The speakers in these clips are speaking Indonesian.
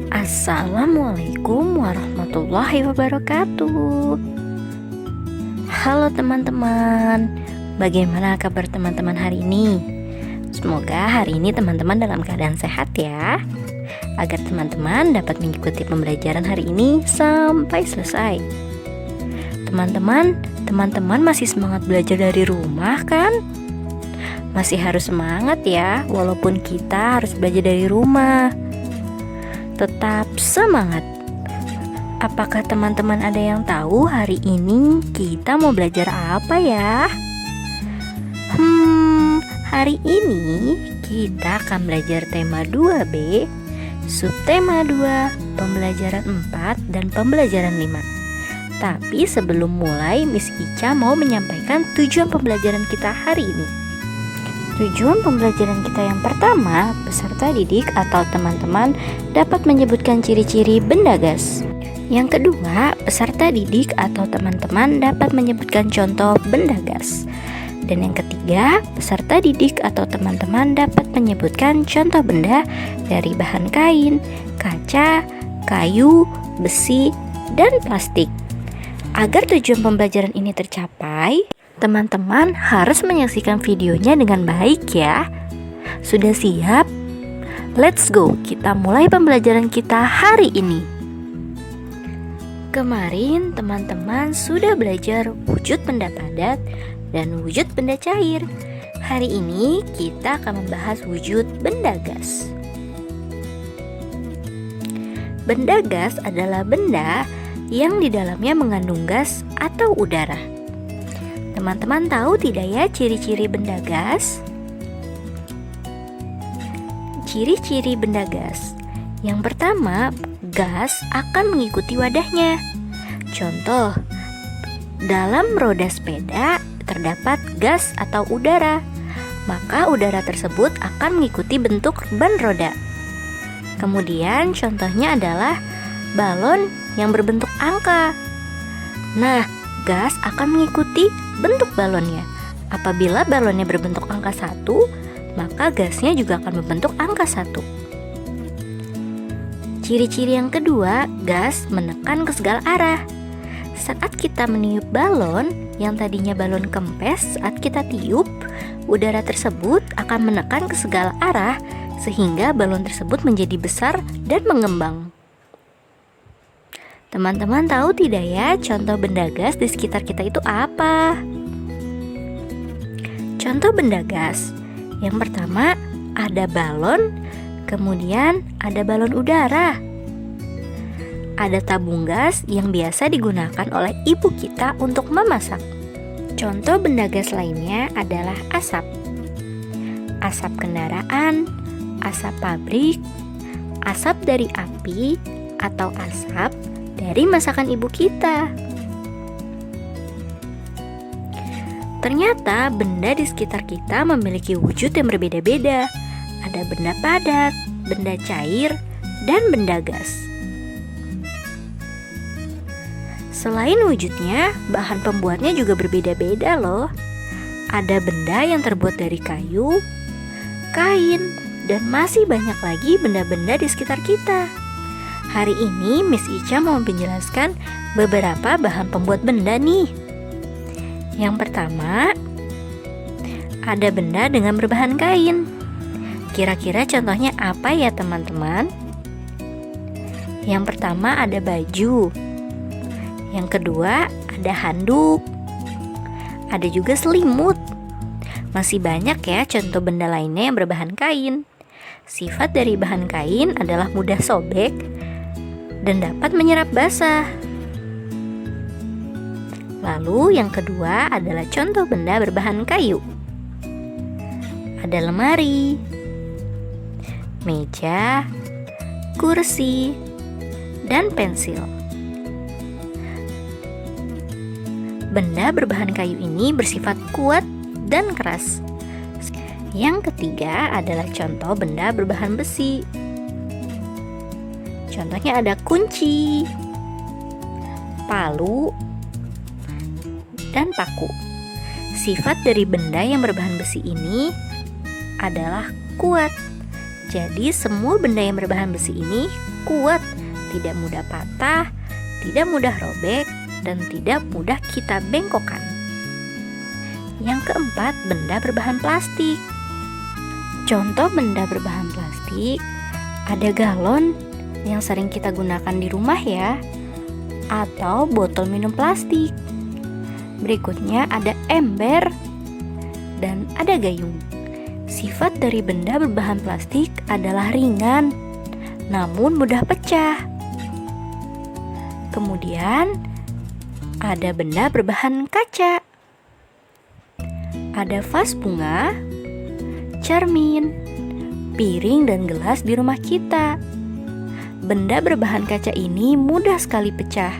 Assalamualaikum warahmatullahi wabarakatuh. Halo teman-teman, bagaimana kabar teman-teman hari ini? Semoga hari ini teman-teman dalam keadaan sehat ya, agar teman-teman dapat mengikuti pembelajaran hari ini sampai selesai. Teman-teman masih semangat belajar dari rumah kan? Masih harus semangat ya, walaupun kita harus belajar dari rumah. Tetap semangat. Apakah teman-teman ada yang tahu hari ini kita mau belajar apa ya? Hari ini kita akan belajar tema 2B, subtema 2, pembelajaran 4 dan pembelajaran 5. Tapi sebelum mulai, Miss Ica mau menyampaikan tujuan pembelajaran kita hari ini. Tujuan pembelajaran kita yang pertama, peserta didik atau teman-teman dapat menyebutkan ciri-ciri benda gas. Yang kedua, peserta didik atau teman-teman dapat menyebutkan contoh benda gas. Dan yang ketiga, peserta didik atau teman-teman dapat menyebutkan contoh benda dari bahan kain, kaca, kayu, besi, dan plastik. Agar tujuan pembelajaran ini tercapai, teman-teman harus menyaksikan videonya dengan baik ya. Sudah siap? Let's go, kita mulai pembelajaran kita hari ini. Kemarin teman-teman sudah belajar wujud benda padat dan wujud benda cair. Hari ini kita akan membahas wujud benda gas. Benda gas adalah benda yang di dalamnya mengandung gas atau udara. Teman-teman tahu tidak ya ciri-ciri benda gas? Ciri-ciri benda gas. Yang pertama, gas akan mengikuti wadahnya. Contoh, dalam roda sepeda terdapat gas atau udara, maka udara tersebut akan mengikuti bentuk ban roda. Kemudian contohnya adalah balon yang berbentuk angka. Nah, gas akan mengikuti bentuk balonnya. Apabila balonnya berbentuk angka 1, maka gasnya juga akan berbentuk angka 1. Ciri-ciri yang kedua, gas menekan ke segala arah. Saat kita meniup balon, yang tadinya balon kempes, saat kita tiup, udara tersebut akan menekan ke segala arah sehingga balon tersebut menjadi besar dan mengembang. Teman-teman tahu tidak ya contoh benda gas di sekitar kita itu apa? Contoh benda gas. Yang pertama ada balon, kemudian ada balon udara. Ada tabung gas yang biasa digunakan oleh ibu kita untuk memasak. Contoh benda gas lainnya adalah asap. Asap kendaraan, asap pabrik, asap dari api, atau asap dari masakan ibu kita. Ternyata benda di sekitar kita memiliki wujud yang berbeda-beda. Ada benda padat, benda cair, dan benda gas. Selain wujudnya, bahan pembuatnya juga berbeda-beda loh. Ada benda yang terbuat dari kayu, kain, dan masih banyak lagi benda-benda di sekitar kita. Hari ini Miss Ica mau menjelaskan beberapa bahan pembuat benda nih. Yang pertama, ada benda dengan berbahan kain. Kira-kira contohnya apa ya teman-teman? Yang pertama ada baju. Yang kedua ada handuk. Ada juga selimut. Masih banyak ya contoh benda lainnya yang berbahan kain. Sifat dari bahan kain adalah mudah sobek dan dapat menyerap basah. Lalu yang kedua adalah contoh benda berbahan kayu. Ada lemari, meja, kursi, dan pensil. Benda berbahan kayu ini bersifat kuat dan keras. Yang ketiga adalah contoh benda berbahan besi. Contohnya ada kunci, palu, dan paku. Sifat dari benda yang berbahan besi ini adalah kuat Jadi semua benda yang berbahan besi ini kuat, tidak mudah patah, tidak mudah robek, dan tidak mudah kita bengkokkan. Yang keempat, benda berbahan plastik. Contoh benda berbahan plastik, ada galon yang sering kita gunakan di rumah ya, atau botol minum plastik. Berikutnya ada ember dan ada gayung. Sifat dari benda berbahan plastik adalah ringan, namun mudah pecah. Kemudian ada benda berbahan kaca. Ada vas bunga, cermin, piring dan gelas di rumah kita. Benda berbahan kaca ini mudah sekali pecah.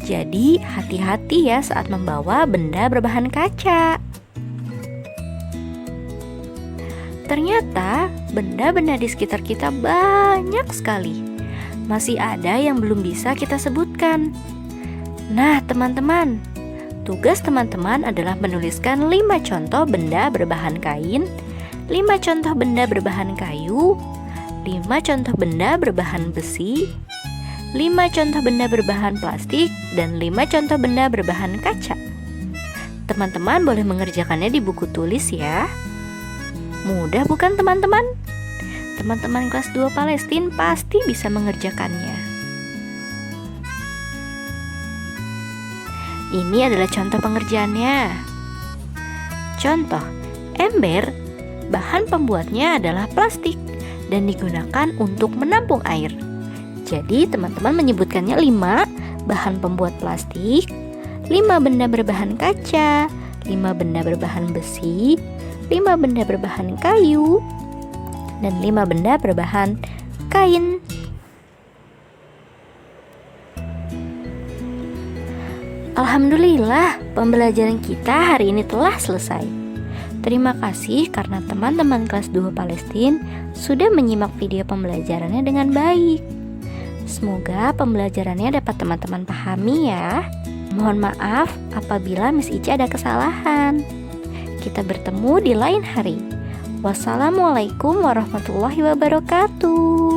Jadi hati-hati ya saat membawa benda berbahan kaca. Ternyata benda-benda di sekitar kita banyak sekali. Masih ada yang belum bisa kita sebutkan. Nah teman-teman, tugas teman-teman adalah menuliskan 5 contoh benda berbahan kain, 5 contoh benda berbahan kayu, 5 contoh benda berbahan besi, 5 contoh benda berbahan plastik, dan 5 contoh benda berbahan kaca. Teman-teman boleh mengerjakannya di buku tulis ya. Mudah bukan teman-teman? Teman-teman kelas 2 Palestin pasti bisa mengerjakannya. Ini adalah contoh pengerjaannya. Contoh, ember, bahan pembuatnya adalah plastik dan digunakan untuk menampung air. Jadi teman-teman menyebutkannya 5 bahan pembuat plastik, 5 benda berbahan kaca, 5 benda berbahan besi, 5 benda berbahan kayu, dan 5 benda berbahan kain. Alhamdulillah, pembelajaran kita hari ini telah selesai. Terima kasih karena teman-teman kelas 2 Palestin sudah menyimak video pembelajarannya dengan baik. Semoga pembelajarannya dapat teman-teman pahami ya. Mohon maaf apabila Miss Ica ada kesalahan. Kita bertemu di lain hari. Wassalamualaikum warahmatullahi wabarakatuh.